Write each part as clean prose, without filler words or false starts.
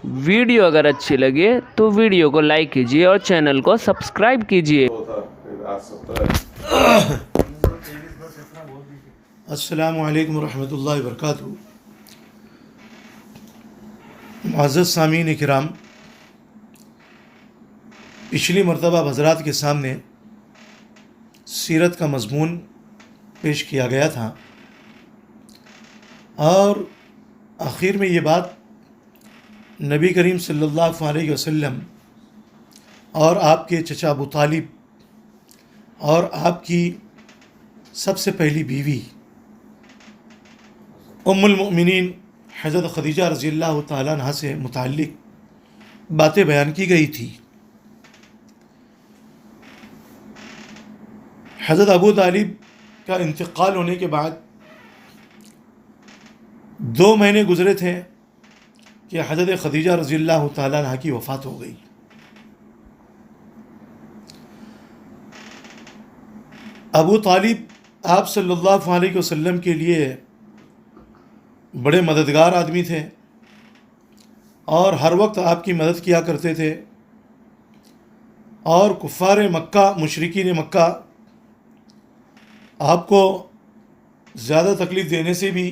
Video اگر اچھی لگے تو ویڈیو کو لائک کیجیے اور چینل کو سبسکرائب کیجیے۔ السلام علیکم ورحمۃ اللہ وبرکاتہ۔ معزز سامعین کرام، پچھلی مرتبہ حضرات کے سامنے سیرت کا مضمون پیش کیا گیا تھا اور آخر میں یہ بات نبی کریم صلی اللہ علیہ وسلم اور آپ کے چچا ابو طالب اور آپ کی سب سے پہلی بیوی ام المؤمنین حضرت خدیجہ رضی اللہ تعالیٰ عنہ سے متعلق باتیں بیان کی گئی تھی۔ حضرت ابو طالب کا انتقال ہونے کے بعد 2 مہینے گزرے تھے کہ حضرت خدیجہ رضی اللہ تعالیٰ عنہ کی وفات ہو گئی۔ ابو طالب آپ صلی اللہ علیہ وسلم کے لیے بڑے مددگار آدمی تھے اور ہر وقت آپ کی مدد کیا کرتے تھے، اور کفار مکہ، مشرکین مکہ آپ کو زیادہ تکلیف دینے سے بھی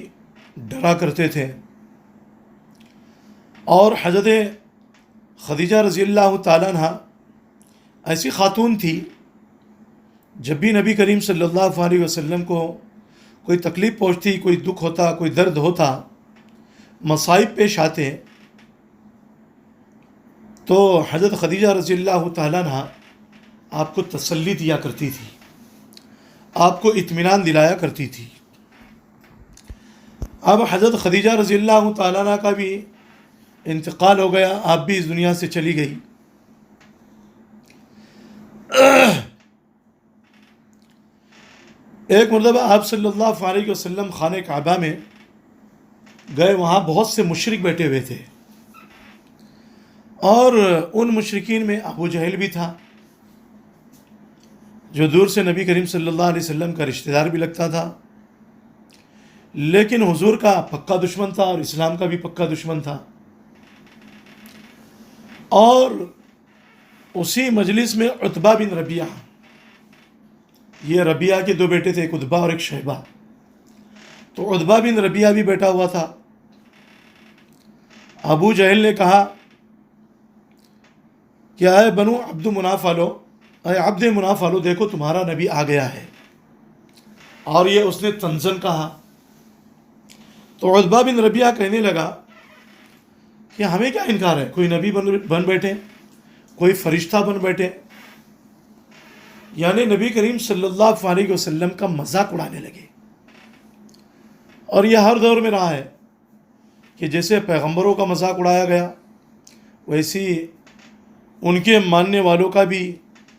ڈرا کرتے تھے۔ اور حضرت خدیجہ رضی اللہ تعالیٰ عنہ ایسی خاتون تھی، جب بھی نبی کریم صلی اللہ علیہ وسلم کو کوئی تکلیف پہنچتی، کوئی دکھ ہوتا، کوئی درد ہوتا، مصائب پیش آتے، تو حضرت خدیجہ رضی اللہ تعالیٰ عنہ آپ کو تسلی دیا کرتی تھی، آپ کو اطمینان دلایا کرتی تھی۔ اب حضرت خدیجہ رضی اللہ تعالیٰ عنہ کا بھی انتقال ہو گیا، آپ بھی اس دنیا سے چلی گئی۔ ایک مرتبہ آپ صلی اللہ علیہ وسلم خانہ کعبہ میں گئے، وہاں بہت سے مشرک بیٹھے ہوئے تھے، اور ان مشرکین میں ابو جہل بھی تھا، جو دور سے نبی کریم صلی اللہ علیہ وسلم کا رشتہ دار بھی لگتا تھا، لیکن حضور کا پکا دشمن تھا اور اسلام کا بھی پکا دشمن تھا۔ اور اسی مجلس میں عتبہ بن ربیعہ، یہ ربیعہ کے 2 بیٹے تھے، ایک عتبہ اور ایک شیبہ، تو عتبہ بن ربیعہ بھی بیٹھا ہوا تھا۔ ابو جہل نے کہا کہ اے بنو عبد مناف والو، اے عبد مناف والو، دیکھو تمہارا نبی آ گیا ہے۔ اور یہ اس نے تنزن کہا، تو عتبہ بن ربیعہ کہنے لگا کہ ہمیں کیا انکار ہے، کوئی نبی بن بیٹھے، کوئی فرشتہ بن بیٹھے، یعنی نبی کریم صلی اللہ علیہ وسلم کا مذاق اڑانے لگے۔ اور یہ ہر دور میں رہا ہے کہ جیسے پیغمبروں کا مذاق اڑایا گیا، ویسی ان کے ماننے والوں کا بھی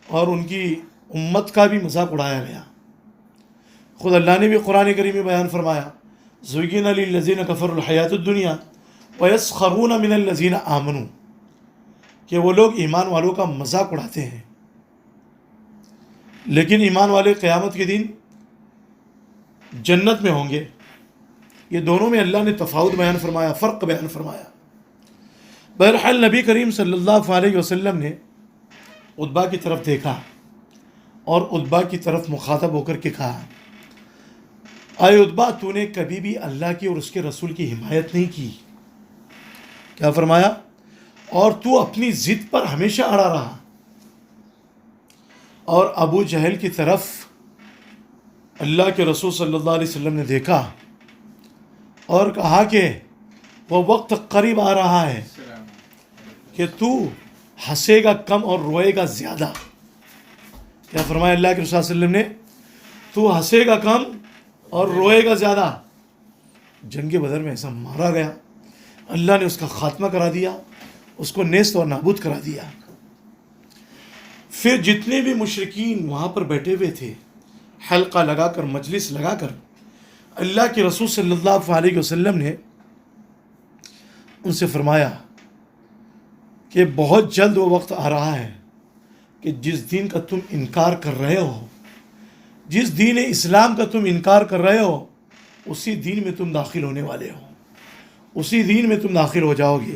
اور ان کی امت کا بھی مذاق اڑایا گیا۔ خود اللہ نے بھی قرآن کریم میں بیان فرمایا، زُيِّنَ لِلَّذِينَ كَفَرُوا الْحَيَاةُ الدُّنْيَا وَيَسْخَرُونَ مِنَ الَّذِينَ آمَنُوا، کہ وہ لوگ ایمان والوں کا مذاق اڑاتے ہیں، لیکن ایمان والے قیامت کے دن جنت میں ہوں گے۔ یہ دونوں میں اللہ نے تفاوت بیان فرمایا، فرق بیان فرمایا۔ بہرحال نبی کریم صلی اللہ علیہ وسلم نے عتبہ کی طرف دیکھا اور عتبہ کی طرف مخاطب ہو کر کے کہا، اے عتبہ، تو نے کبھی بھی اللہ کی اور اس کے رسول کی حمایت نہیں کی۔ کیا فرمایا؟ اور تو اپنی ضد پر ہمیشہ اڑا رہا۔ اور ابو جہل کی طرف اللہ کے رسول صلی اللہ علیہ وسلم نے دیکھا اور کہا کہ وہ وقت قریب آ رہا ہے کہ تو ہنسے گا کم اور روئے گا زیادہ۔ کیا فرمایا اللہ کے رسول صلی اللہ علیہ وسلم نے؟ تو ہنسے گا کم اور روئے گا زیادہ۔ جنگ بدر میں ایسا مارا گیا، اللہ نے اس کا خاتمہ کرا دیا، اس کو نیست اور نابود کرا دیا۔ پھر جتنے بھی مشرکین وہاں پر بیٹھے ہوئے تھے، حلقہ لگا کر، مجلس لگا کر، اللہ کے رسول صلی اللہ علیہ وسلم نے ان سے فرمایا کہ بہت جلد وہ وقت آ رہا ہے کہ جس دین کا تم انکار کر رہے ہو، جس دین اسلام کا تم انکار کر رہے ہو، اسی دین میں تم داخل ہونے والے ہو، اسی دین میں تم داخل ہو جاؤ گے۔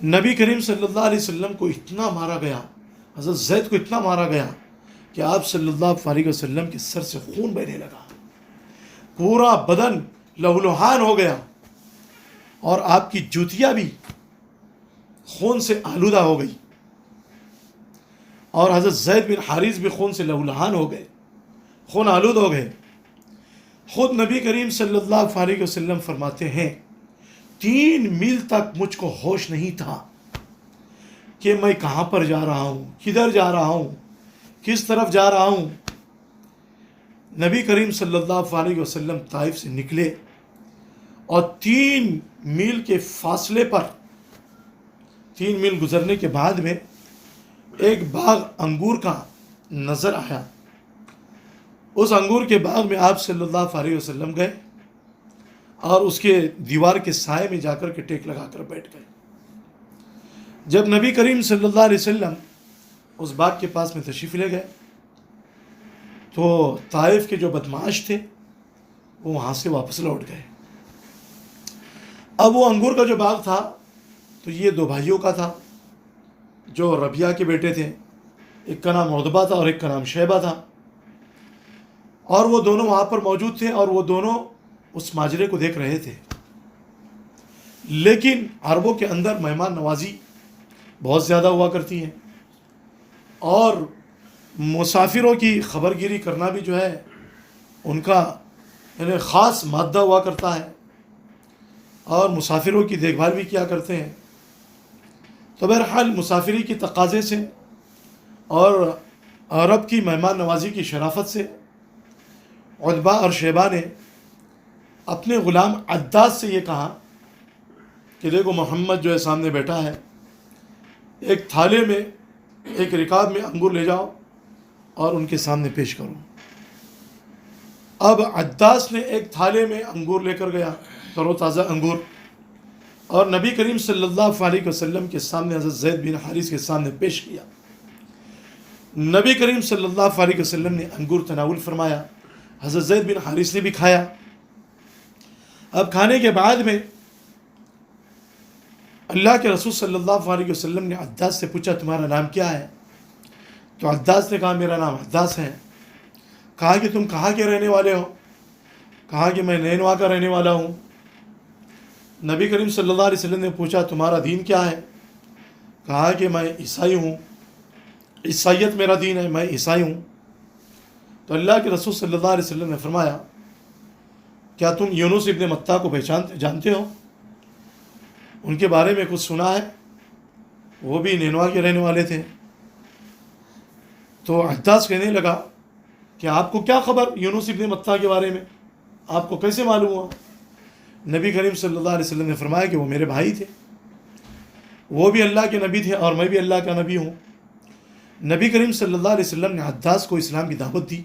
نبی کریم صلی اللہ علیہ وسلم کو اتنا مارا گیا، حضرت زید کو اتنا مارا گیا کہ آپ صلی اللہ علیہ وسلم کے سر سے خون بہنے لگا، پورا بدن لہولہان ہو گیا، اور آپ کی جوتیاں بھی خون سے آلودہ ہو گئی، اور حضرت زید بن حارث بھی خون سے لہولہان ہو گئے، خون آلود ہو گئے۔ خود نبی کریم صلی اللہ علیہ وسلم فرماتے ہیں 3 میل تک مجھ کو ہوش نہیں تھا کہ میں کہاں پر جا رہا ہوں، کدھر جا رہا ہوں، کس طرف جا رہا ہوں۔ نبی کریم صلی اللہ علیہ وسلم طائف سے نکلے اور 3 میل کے فاصلے پر، 3 میل گزرنے کے بعد میں ایک باغ انگور کا نظر آیا۔ اس انگور کے باغ میں آپ صلی اللہ علیہ وسلم گئے اور اس کے دیوار کے سائے میں جا کر کے ٹیک لگا کر بیٹھ گئے۔ جب نبی کریم صلی اللہ علیہ وسلم اس باغ کے پاس میں تشریف لے گئے تو طائف کے جو بدمعاش تھے وہ وہاں سے واپس لوٹ گئے۔ اب وہ انگور کا جو باغ تھا تو یہ 2 بھائیوں کا تھا جو ربیعہ کے بیٹے تھے، ایک کا نام عتبہ تھا اور ایک کا نام شیبہ تھا، اور وہ دونوں وہاں پر موجود تھے اور وہ دونوں اس ماجرے کو دیکھ رہے تھے۔ لیکن عربوں کے اندر مہمان نوازی بہت زیادہ ہوا کرتی ہے، اور مسافروں کی خبر گیری کرنا بھی جو ہے ان کا یعنی خاص مادہ ہوا کرتا ہے، اور مسافروں کی دیکھ بھال بھی کیا کرتے ہیں۔ تو بہرحال مسافری کی تقاضے سے اور عرب کی مہمان نوازی کی شرافت سے عتبہ اور شیبہ نے اپنے غلام عداس سے یہ کہا کہ دیکھو محمد جو ہے سامنے بیٹھا ہے، ایک تھالے میں، ایک رکاب میں انگور لے جاؤ اور ان کے سامنے پیش کرو۔ اب عداس نے ایک تھالے میں انگور لے کر گیا، تر و تازہ انگور، اور نبی کریم صلی اللہ علیہ وسلم کے سامنے حضرت زید بن حارث کے سامنے پیش کیا۔ نبی کریم صلی اللہ علیہ وسلم نے انگور تناول فرمایا، حضرت زید بن حارث نے بھی کھایا۔ اب کھانے کے بعد میں اللہ کے رسول صلی اللہ علیہ وسلم نے عداس سے پوچھا تمہارا نام کیا ہے؟ تو عداس نے کہا میرا نام عداس ہے۔ کہا کہ تم کہاں کے رہنے والے ہو؟ کہا کہ میں نینوا کا رہنے والا ہوں۔ نبی کریم صلی اللہ علیہ وسلم نے پوچھا تمہارا دین کیا ہے؟ کہا کہ میں عیسائی ہوں، عیسائیت میرا دین ہے، میں عیسائی ہوں۔ تو اللہ کے رسول صلی اللہ علیہ وسلم نے فرمایا کیا تم یونس ابن متیٰ کو جانتے ہو؟ ان کے بارے میں کچھ سنا ہے؟ وہ بھی نینوا کے رہنے والے تھے۔ تو عداس کہنے لگا کہ آپ کو کیا خبر یونس ابن متیٰ کے بارے میں، آپ کو کیسے معلوم ہوا؟ نبی کریم صلی اللہ علیہ وسلم نے فرمایا کہ وہ میرے بھائی تھے، وہ بھی اللہ کے نبی تھے اور میں بھی اللہ کا نبی ہوں۔ نبی کریم صلی اللہ علیہ وسلم نے عداس کو اسلام کی دعوت دی،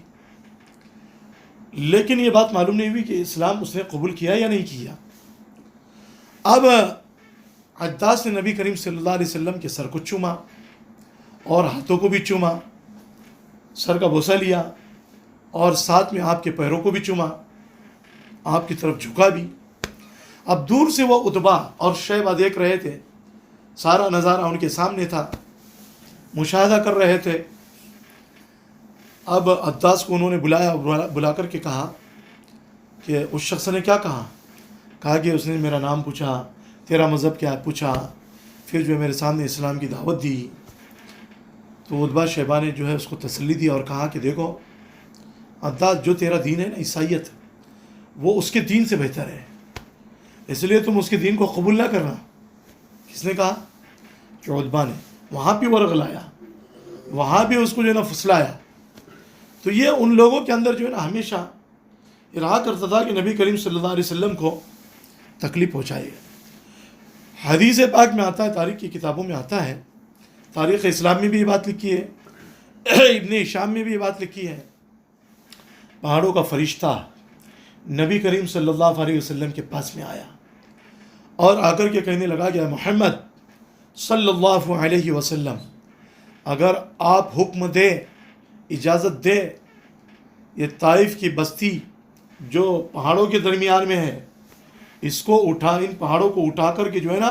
لیکن یہ بات معلوم نہیں ہوئی کہ اسلام اس نے قبول کیا یا نہیں کیا۔ اب عداس نے نبی کریم صلی اللہ علیہ وسلم کے سر کو چوما اور ہاتھوں کو بھی چوما، سر کا بوسہ لیا، اور ساتھ میں آپ کے پیروں کو بھی چوما، آپ کی طرف جھکا بھی۔ اب دور سے وہ عتبہ اور شیبہ دیکھ رہے تھے، سارا نظارہ ان کے سامنے تھا، مشاہدہ کر رہے تھے۔ اب عداس کو انہوں نے بلا کر کے کہا کہ اس شخص نے کیا کہا؟ کہا کہ اس نے میرا نام پوچھا، تیرا مذہب کیا ہے پوچھا، پھر جو میرے سامنے اسلام کی دعوت دی۔ تو عتبہ شیبہ نے جو ہے اس کو تسلی دی اور کہا کہ دیکھو عداس، جو تیرا دین ہے نا عیسائیت، وہ اس کے دین سے بہتر ہے، اس لیے تم اس کے دین کو قبول نہ کرنا۔ کس نے کہا؟ کہ عتبہ نے۔ وہاں بھی ورغ لایا، وہاں بھی اس کو جو ہے نا پھسلایا۔ تو یہ ان لوگوں کے اندر جو ہے نا ہمیشہ یہ رہا کرتا تھا کہ نبی کریم صلی اللہ علیہ وسلم کو تکلیف پہنچائے گا۔ حدیث پاک میں آتا ہے، تاریخ کی کتابوں میں آتا ہے، تاریخ اسلام میں بھی یہ بات لکھی ہے، ابن ہشام میں بھی یہ بات لکھی ہے، پہاڑوں کا فرشتہ نبی کریم صلی اللہ علیہ وسلم کے پاس میں آیا اور آ کر کے کہنے لگا کہ محمد صلی اللہ علیہ وسلم، اگر آپ حکم دے، اجازت دے، یہ طائف کی بستی جو پہاڑوں کے درمیان میں ہے، اس کو اٹھا، ان پہاڑوں کو اٹھا کر کے جو ہے نا